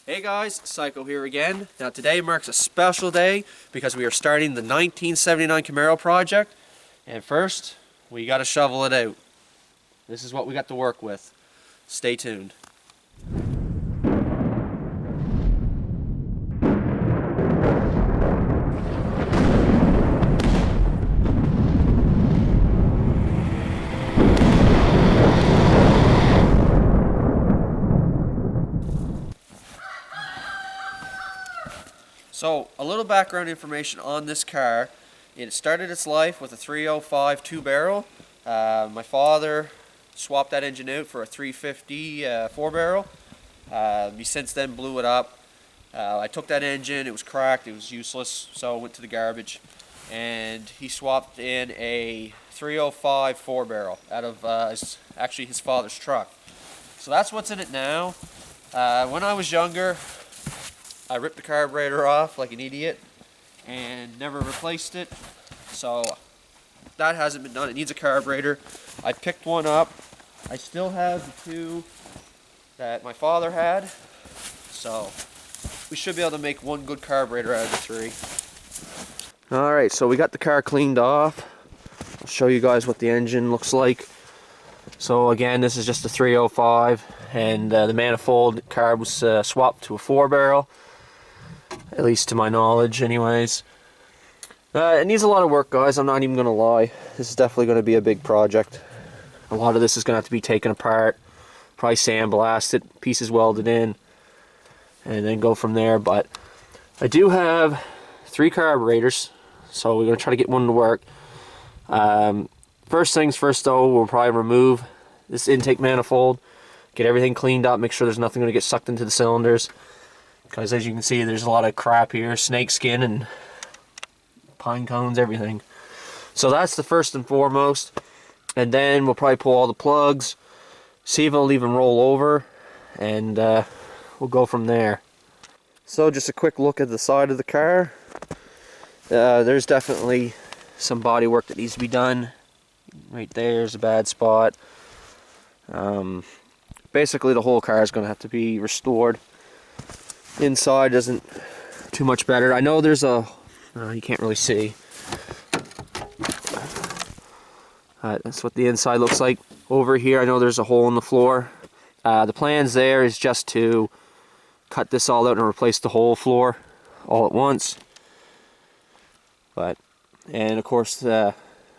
Hey guys, Psycho here again. Now today marks a special day because we are starting the 1979 Camaro project. And first, we got to shovel it out. This is what we got to work with. Stay tuned. So, a little background information on this car. It started its life with a 305 2-barrel. My father swapped that engine out for a 350 4-barrel. He since then blew it up. I took that engine, it was cracked, it was useless, so it went to the garbage. And he swapped in a 305 4-barrel out of actually his father's truck. So that's what's in it now. When I was younger, I ripped the carburetor off like an idiot and never replaced it. So that hasn't been done. It needs a carburetor. I picked one up. I still have the two that my father had. So we should be able to make one good carburetor out of the three. Alright, so we got the car cleaned off. I'll show you guys what the engine looks like. So again, this is just a 305 and the manifold carb was swapped to a 4-barrel. At least to my knowledge anyways. It needs a lot of work, guys, I'm not even gonna lie. This is definitely gonna be a big project. A lot of this is gonna have to be taken apart, probably sandblasted, pieces welded in, and then go from there. But I do have 3 carburetors, so we're gonna try to get one to work. First things first though, we'll probably remove this intake manifold, get everything cleaned up, make sure there's nothing gonna get sucked into the cylinders. Because as you can see, there's a lot of crap here, snake skin and pine cones, everything. So that's the first and foremost. And then we'll probably pull all the plugs, see if it'll even roll over, and we'll go from there. So just a quick look at the side of the car. There's definitely some body work that needs to be done. Right there's a bad spot. Basically the whole car is going to have to be restored. Inside isn't too much better. I know there's a you can't really see. That's what the inside looks like. Over here I know there's a hole in the floor. The plans there is just to cut this all out and replace the whole floor all at once. And of course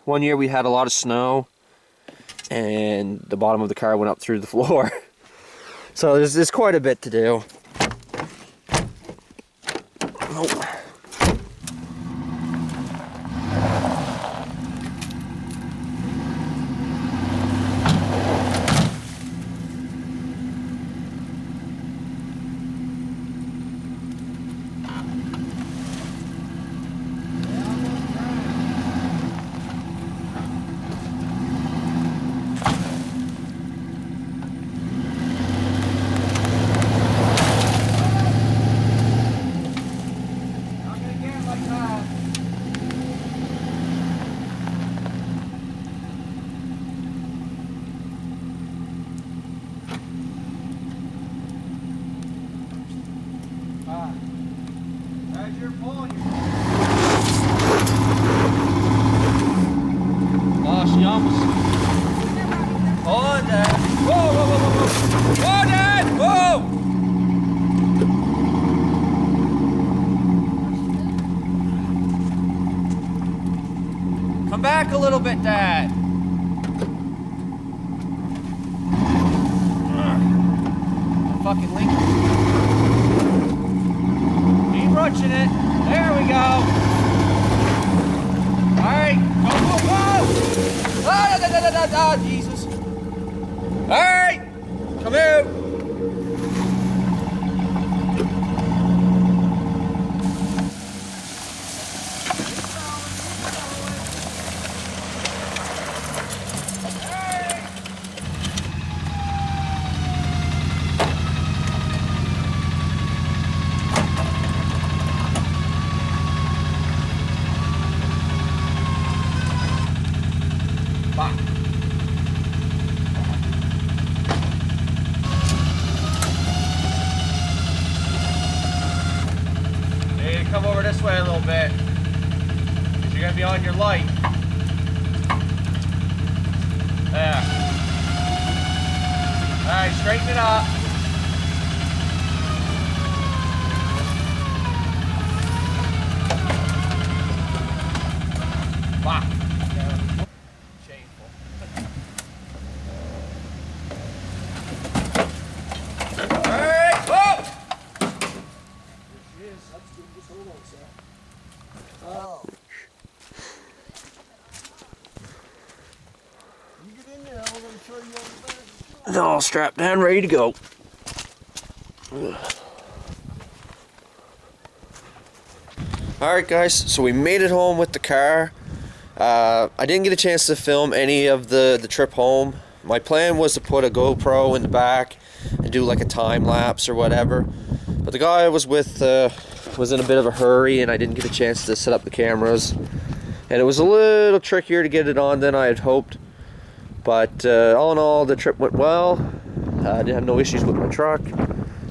one year we had a lot of snow and the bottom of the car went up through the floor. So there's quite a bit to do. As you're pulling your... Oh, she almost... Hold on, Dad. Whoa, whoa, whoa, whoa, whoa. Whoa, Dad! Whoa! Come back a little bit, Dad. Fucking link. Keep wrenching it. There we go. Alright. Go, go, go! Oh, Jesus. Alright. Come out. come over this way a little bit, because you're going to be on your light. There. Alright, straighten it up. Wow. Shameful. Alright, whoa! There she is. That's good. Just hold on, sir. Oh. You get in there, I'm going to show you all the back. All strapped down, ready to go. Alright guys, so we made it home with the car. I didn't get a chance to film any of the trip home. My plan was to put a GoPro in the back and do like a time lapse or whatever. But the guy I was with was in a bit of a hurry and I didn't get a chance to set up the cameras. And it was a little trickier to get it on than I had hoped. But all in all, the trip went well. I didn't have no issues with my truck.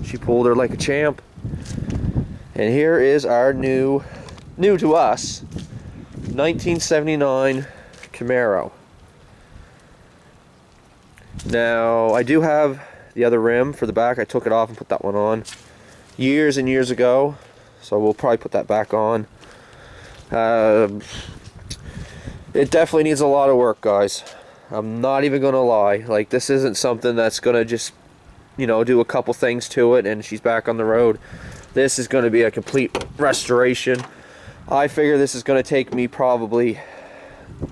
She pulled her like a champ. And here is our new to us, 1979 Camaro. Now, I do have the other rim for the back. I took it off and put that one on years and years ago. So we'll probably put that back on. It definitely needs a lot of work, guys. I'm not even gonna lie. Like, this isn't something that's gonna just, you know, do a couple things to it and she's back on the road. This is gonna be a complete restoration. I figure this is gonna take me probably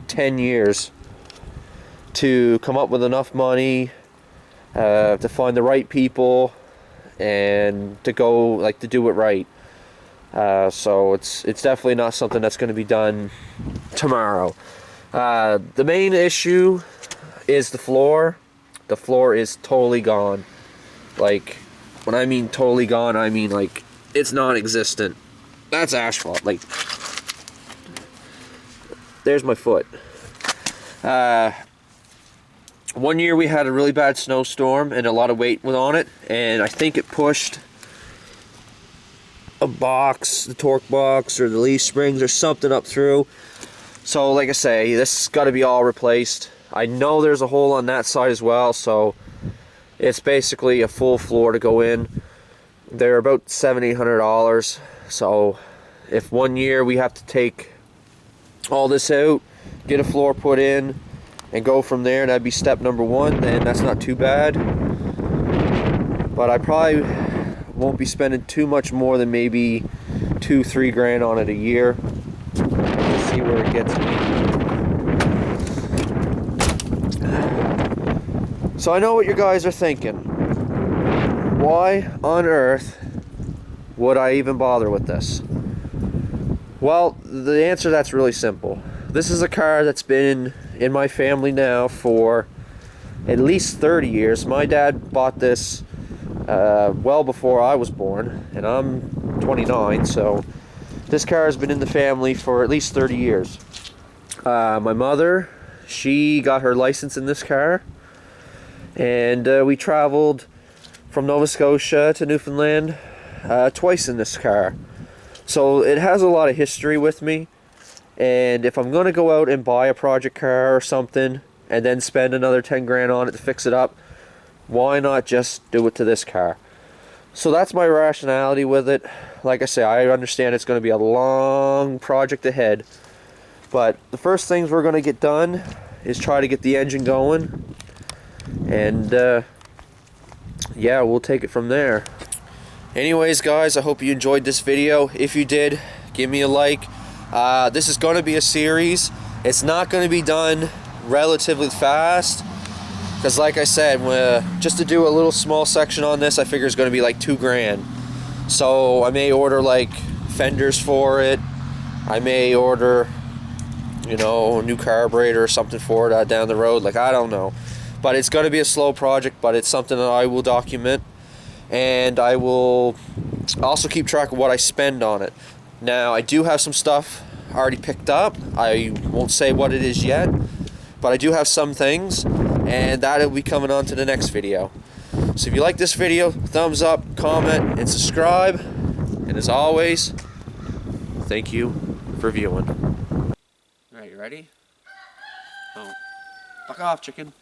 10 years to come up with enough money to find the right people and to go, like, to do it right. So it's definitely not something that's going to be done tomorrow. The main issue is the floor. The floor is totally gone. Like, when I mean totally gone, I mean like it's non-existent. That's asphalt. Like, there's my foot. One year we had a really bad snowstorm and a lot of weight went on it, and I think it pushed a box, the torque box or the leaf springs or something up through. So like I say, this has got to be all replaced. I know there's a hole on that side as well, so it's basically a full floor to go in. They're about $700-800. So if one year we have to take all this out, get a floor put in, and go from there, that'd be step number one, then that's not too bad. But I probably won't be spending too much more than maybe $2-3 grand on it a year. Let's see where it gets me. So I know what you guys are thinking. Why on earth would I even bother with this? Well, the answer to that's really simple. This is a car that's been in my family now for at least 30 years. My dad bought this well before I was born, and I'm 29, so this car has been in the family for at least 30 years. My mother, she got her license in this car, and we traveled from Nova Scotia to Newfoundland twice in this car. So it has a lot of history with me, and if I'm going to go out and buy a project car or something and then spend another 10 grand on it to fix it up, why not just do it to this car? So that's my rationality with it. Like I say, I understand it's going to be a long project ahead, but the first things we're going to get done is try to get the engine going, and yeah, we'll take it from there. Anyways guys, I hope you enjoyed this video. If you did, give me a like. This is going to be a series. It's not going to be done relatively fast, because like I said, just to do a little small section on this, I figure it's going to be like 2 grand. So I may order like fenders for it. I may order, you know, a new carburetor or something for it down the road. Like, I don't know. But it's going to be a slow project, but it's something that I will document. And I will also keep track of what I spend on it. Now, I do have some stuff already picked up. I won't say what it is yet, but I do have some things, and that'll be coming on to the next video. So if you like this video, thumbs up, comment, and subscribe. And as always, Thank you for viewing. All right, you ready? Oh, fuck off, chicken.